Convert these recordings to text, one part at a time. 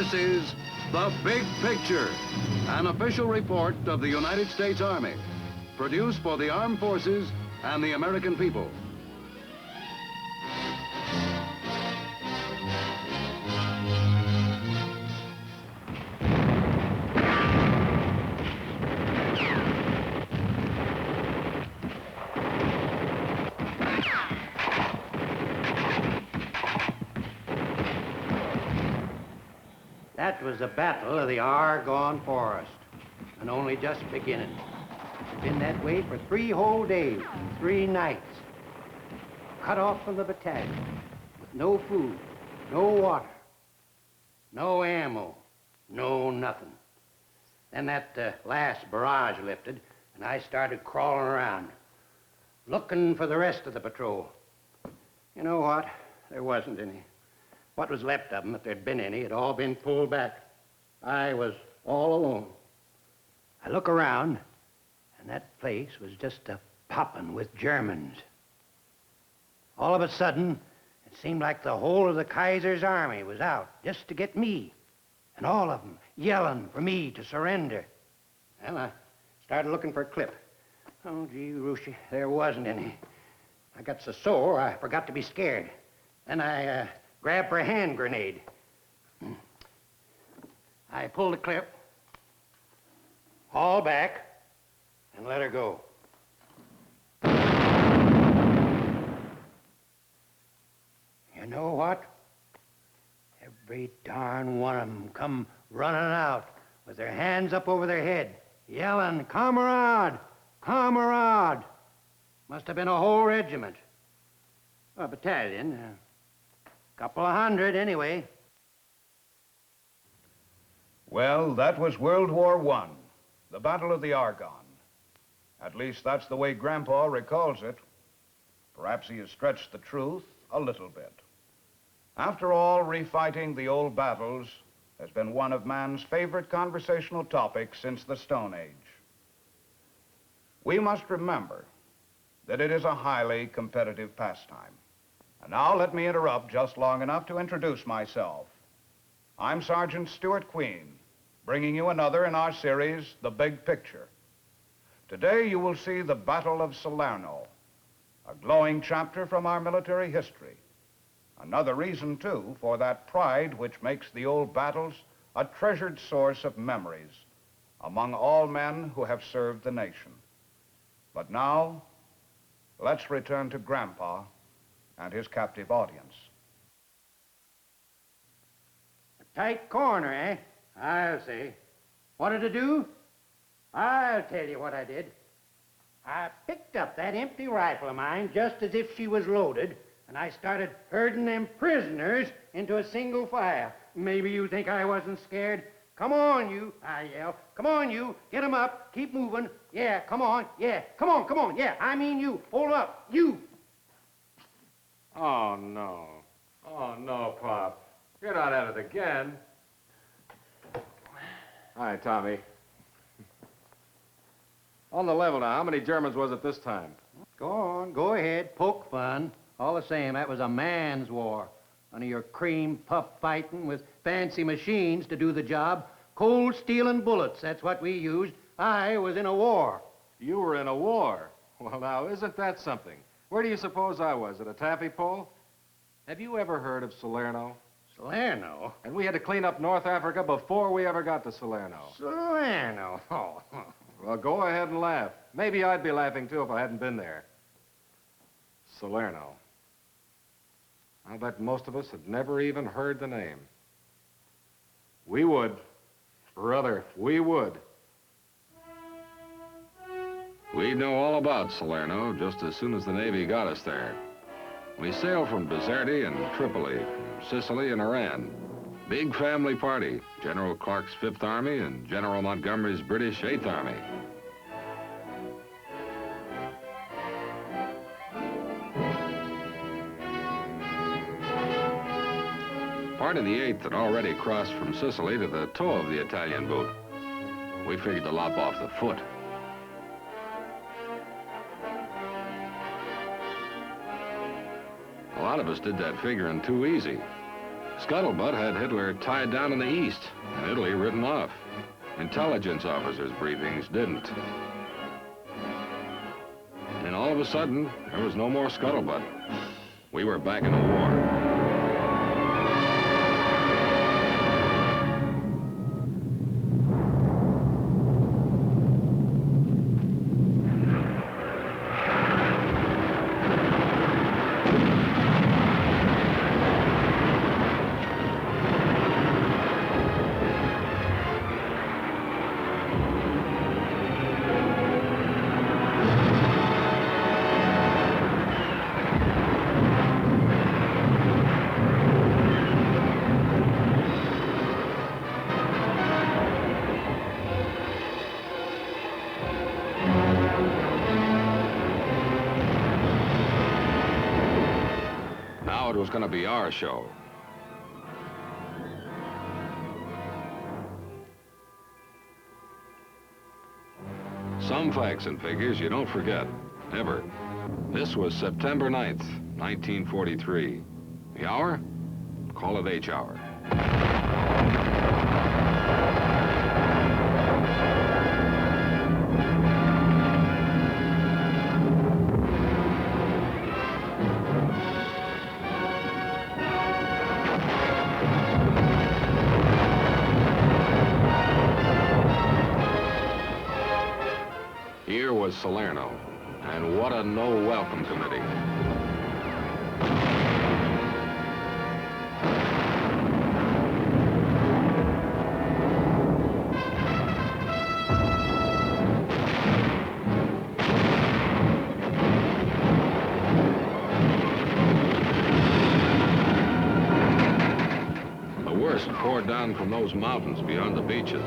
This is The Big Picture, an official report of the United States Army, produced for the armed forces and the American people. That was the Battle of the Argonne Forest, and only just beginning. It's been that way for 3 whole days and 3 nights. Cut off from the battalion, with no food, no water, no ammo, no nothing. Then that last barrage lifted, and I started crawling around, looking for the rest of the patrol. You know what? There wasn't any. What was left of them, if there'd been any, had all been pulled back. I was all alone. I look around, and that place was just a-poppin' with Germans. All of a sudden, it seemed like the whole of the Kaiser's army was out just to get me, and all of them yelling for me to surrender. Well, I started looking for a clip. Oh, gee, Rushy, there wasn't any. I got so sore, I forgot to be scared. Then I grabbed for a hand grenade. I pulled the clip, hauled back, and let her go. You know what? Every darn one of them come running out with their hands up over their head, yelling, "Comrade! Comrade!" Must have been a whole regiment. A battalion. Couple of hundred, anyway. Well, that was World War I, the Battle of the Argonne. At least that's the way Grandpa recalls it. Perhaps he has stretched the truth a little bit. After all, refighting the old battles has been one of man's favorite conversational topics since the Stone Age. We must remember that it is a highly competitive pastime. And now let me interrupt just long enough to introduce myself. I'm Sergeant Stuart Queen, bringing you another in our series, The Big Picture. Today you will see the Battle of Salerno, a glowing chapter from our military history. Another reason, too, for that pride which makes the old battles a treasured source of memories among all men who have served the nation. But now, let's return to Grandpa and his captive audience. A tight corner, eh? I'll say. What did I do? I'll tell you what I did. I picked up that empty rifle of mine just as if she was loaded, and I started herding them prisoners into a single file. Maybe you think I wasn't scared. Come on, you, I yell. Come on, you. Get them up. Keep moving. Yeah, come on. Yeah, come on, come on. Yeah, I mean you. Hold up. You. Oh, no. Oh, no, Pop. You're not at it again. Hi, Tommy. On the level now, how many Germans was it this time? Go on, go ahead. Poke fun. All the same, that was a man's war. None of your cream puff fighting with fancy machines to do the job. Cold steel and bullets, that's what we used. I was in a war. You were in a war? Well, now, isn't that something? Where do you suppose I was, at a taffy pole? Have you ever heard of Salerno? Salerno? And we had to clean up North Africa before we ever got to Salerno. Salerno? Oh. Well, go ahead and laugh. Maybe I'd be laughing, too, if I hadn't been there. Salerno. I bet most of us had never even heard the name. We would. Brother, we would. We'd know all about Salerno just as soon as the Navy got us there. We sailed from Bizerte and Tripoli, from Sicily and Iran. Big family party, General Clark's 5th Army and General Montgomery's British 8th Army. Part of the 8th had already crossed from Sicily to the toe of the Italian boat. We figured to lop off the foot. A lot of us did that figuring too easy. Scuttlebutt had Hitler tied down in the east and Italy written off. Intelligence officers' briefings didn't. And all of a sudden, there was no more Scuttlebutt. We were back in the war. It was going to be our show. Some facts and figures you don't forget, ever. This was September 9th, 1943. The hour? Call it H hour. Here was Salerno, and what a no-welcome committee. The worst poured down from those mountains beyond the beaches.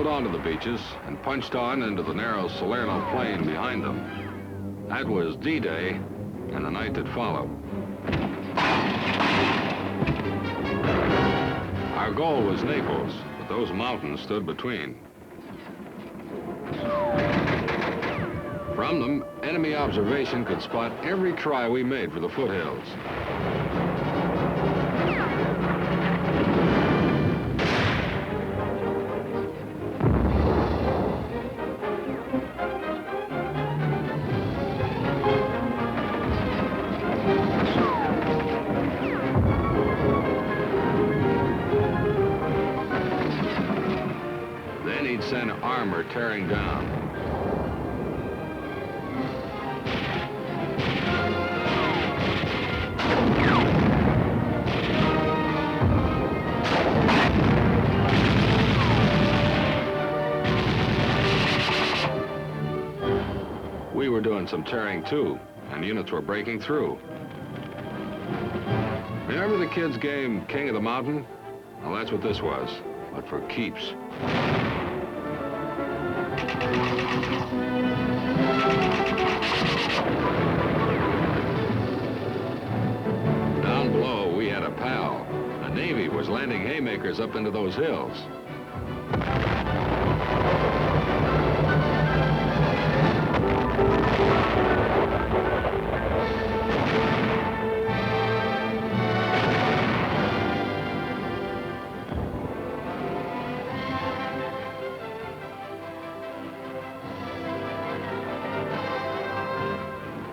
Onto the beaches and punched on into the narrow Salerno plain behind them. That was D-Day and the night that followed. Our goal was Naples, but those mountains stood between. From them, enemy observation could spot every try we made for the foothills. Send armor tearing down. We were doing some tearing too, and units were breaking through. Remember the kids' game King of the Mountain? Well, that's what this was, but for keeps. Down below, we had a pal. The Navy was landing haymakers up into those hills.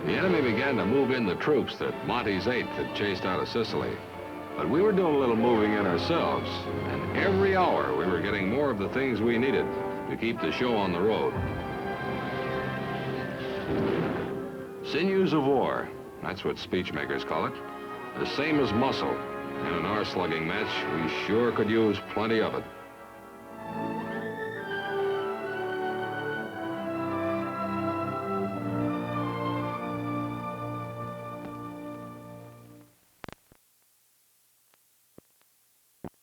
The enemy began to move in the troops that Monty's 8th had chased out of Sicily. But we were doing a little moving in ourselves, and every hour we were getting more of the things we needed to keep the show on the road. Sinews of war, that's what speechmakers call it. The same as muscle. And in our slugging match, we sure could use plenty of it.